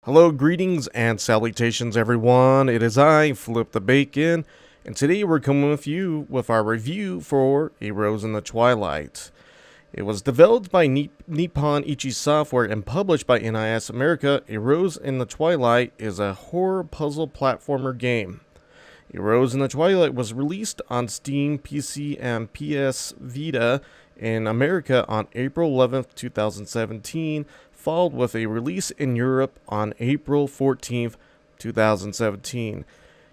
Hello, greetings and salutations, everyone. It is I, Flip the Bacon, and today we're coming with you with our review for A Rose in the Twilight. It was developed by Nippon Ichi Software and published by NIS America. A Rose in the Twilight is a horror puzzle platformer game. A Rose in the Twilight was released on Steam, PC, and PS Vita in America on April 11th, 2017, followed with a release in Europe on April 14th, 2017.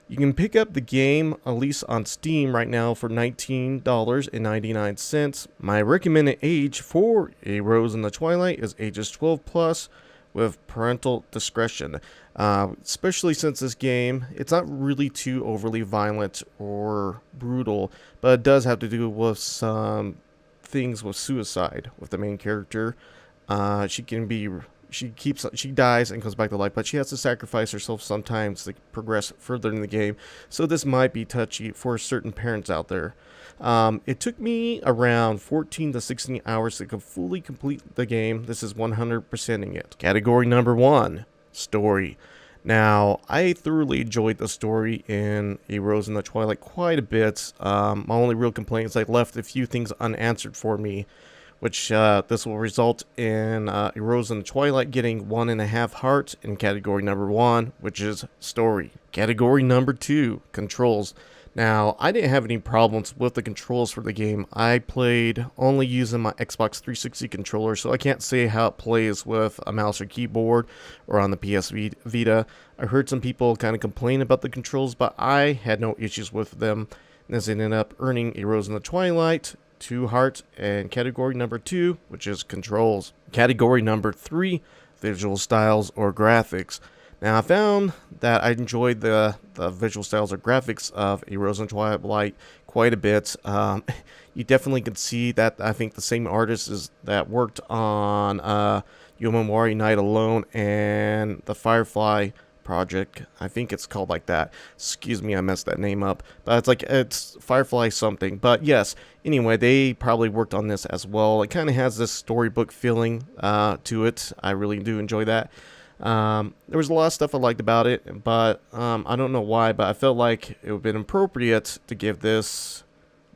You can pick up the game, at least on Steam right now, for $19.99. My recommended age for A Rose in the Twilight is ages 12 plus with parental discretion. Especially since this game, it's not really too overly violent or brutal, but it does have to do with some things with suicide with the main character. She dies and comes back to life, but she has to sacrifice herself sometimes to progress further in the game. So this might be touchy for certain parents out there. It took me around 14 to 16 hours to fully complete the game. This is 100%ing it. Category number 1, story. Now, I thoroughly enjoyed the story in A Rose in the Twilight quite a bit. My only real complaint is I left a few things unanswered for me, which this will result in A Rose in the Twilight getting 1.5 hearts in category number 1, which is story. Category number 2, controls. Now, I didn't have any problems with the controls for the game. I played only using my Xbox 360 controller, so I can't say how it plays with a mouse or keyboard or on the PS Vita. I heard some people kind of complain about the controls, but I had no issues with them. This ended up earning A Rose in the Twilight 2 hearts and category number 2, which is controls. Category number 3, visual styles or graphics. Now, I found that I enjoyed the visual styles or graphics of A Rose in Twilight quite a bit. You definitely can see that I think the same artist is that worked on Yomamori Night Alone and the Firefly project. I think it's called like that. Excuse me, I messed that name up. But it's Firefly something. But yes, anyway, they probably worked on this as well. It kind of has this storybook feeling to it. I really do enjoy that. There was a lot of stuff I liked about it, but I don't know why, but I felt like it would have been appropriate to give this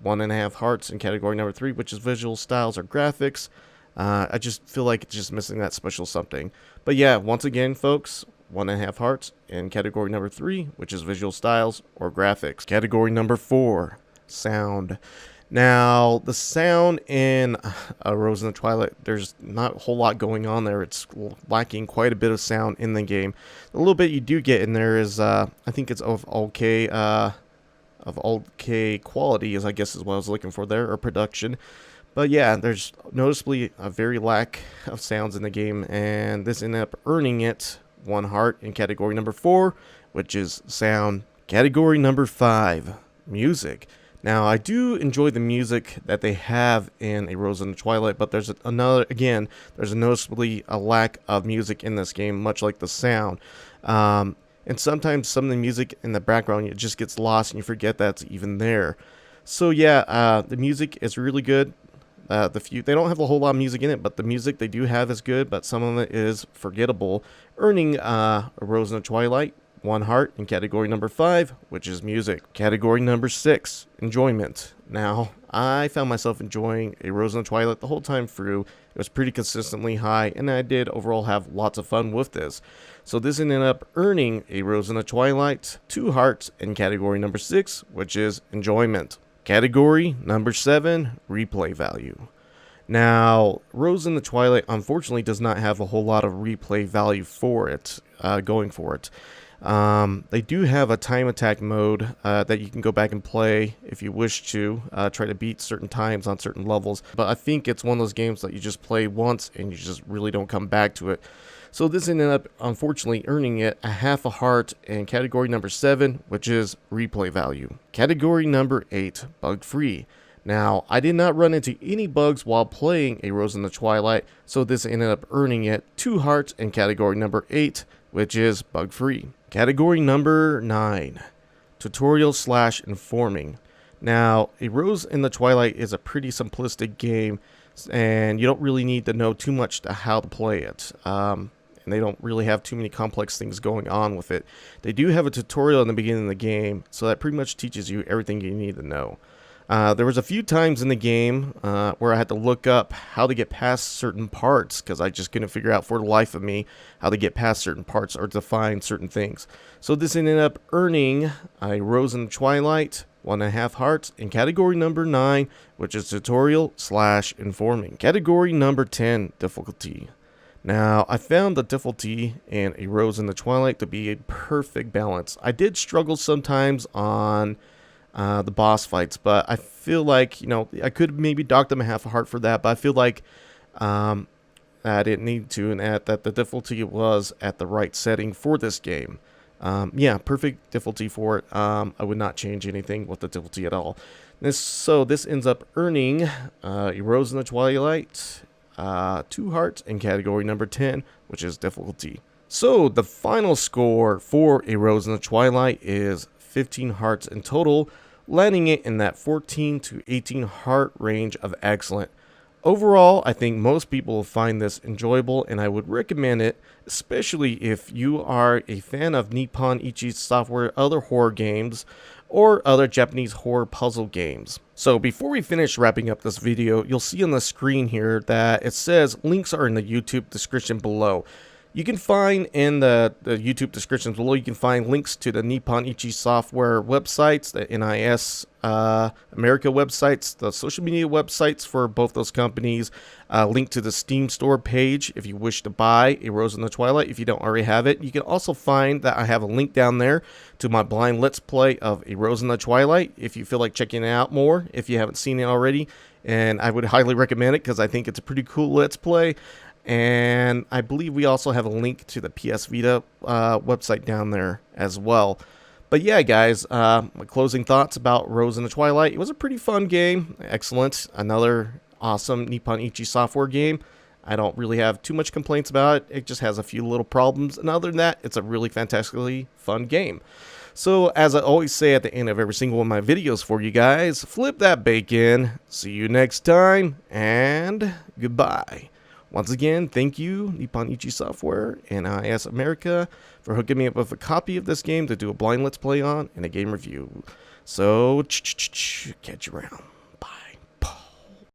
1.5 hearts in category number 3, which is visual styles or graphics. I just feel like it's just missing that special something. But yeah, once again, folks, 1.5 hearts in category number 3, which is visual styles or graphics. Category number 4, sound. Now, the sound in A Rose in the Twilight, there's not a whole lot going on there. It's lacking quite a bit of sound in the game. The little bit you do get in there is, I think it's of okay quality, as I guess is what I was looking for there, or production. But yeah, there's noticeably a very lack of sounds in the game, and this ended up earning it 1 heart in category number 4, which is sound. Category number 5, music. Now, I do enjoy the music that they have in A Rose in the Twilight, but there's there's noticeably a lack of music in this game, much like the sound. And sometimes some of the music in the background, it just gets lost and you forget that's even there. So yeah, the music is really good. They don't have a whole lot of music in it, but the music they do have is good, but some of it is forgettable, earning A Rose in the Twilight 1 heart in category number 5, which is music. Category number 6, enjoyment. Now, I found myself enjoying A Rose in the Twilight the whole time through. It was pretty consistently high, and I did overall have lots of fun with this. So this ended up earning A Rose in the Twilight 2 hearts in category number 6, which is enjoyment. Category number 7, replay value. Now, Rose in the Twilight unfortunately does not have a whole lot of replay value for it, going for it. They do have a time attack mode that you can go back and play if you wish to try to beat certain times on certain levels, but I think it's one of those games that you just play once and you just really don't come back to it. So this ended up unfortunately earning it 1/2 heart in category number 7, which is replay value. Category number 8, bug free. Now, I did not run into any bugs while playing A Rose in the Twilight, so this ended up earning it 2 hearts in category number 8, which is bug free. Category number 9, tutorial/informing. Now, A Rose in the Twilight is a pretty simplistic game, and you don't really need to know too much to how to play it. and they don't really have too many complex things going on with it. They do have a tutorial in the beginning of the game, so that pretty much teaches you everything you need to know. There was a few times in the game where I had to look up how to get past certain parts, because I just couldn't figure out for the life of me how to get past certain parts or to find certain things. So this ended up earning a Rose in the Twilight, 1.5 hearts, in category number 9, which is tutorial / informing. Category number 10, difficulty. Now, I found the difficulty in A Rose in the Twilight to be a perfect balance. I did struggle sometimes on the boss fights, but I feel like, you know, I could maybe dock them a half a heart for that, but I feel like I didn't need to, and that the difficulty was at the right setting for this game. Yeah, perfect difficulty for it. I would not change anything with the difficulty at all. So this ends up earning A Rose in the Twilight, 2 hearts in category number 10, which is difficulty. So the final score for A Rose in the Twilight is 15 hearts in total, landing it in that 14 to 18 heart range of excellent. Overall, I think most people will find this enjoyable, and I would recommend it, especially if you are a fan of Nippon Ichi Software, other horror games, or other Japanese horror puzzle games. So before we finish wrapping up this video, you'll see on the screen here that it says links are in the YouTube description below. You can find in the YouTube descriptions below, you can find links to the Nippon Ichi Software websites, the NIS America websites, the social media websites for both those companies, link to the Steam store page if you wish to buy A Rose in the Twilight if you don't already have it. You can also find that I have a link down there to my blind Let's Play of A Rose in the Twilight if you feel like checking it out more, if you haven't seen it already. And I would highly recommend it because I think it's a pretty cool Let's Play. And I believe we also have a link to the PS Vita website down there as well. But yeah, guys, my closing thoughts about Rose in the Twilight. It was a pretty fun game. Excellent. Another awesome Nippon Ichi Software game. I don't really have too much complaints about it. It just has a few little problems. And other than that, it's a really fantastically fun game. So, as I always say at the end of every single one of my videos for you guys, flip that bacon. See you next time, and goodbye. Once again, thank you, Nippon Ichi Software and NIS America, for hooking me up with a copy of this game to do a blind Let's Play on and a game review. So, catch you around.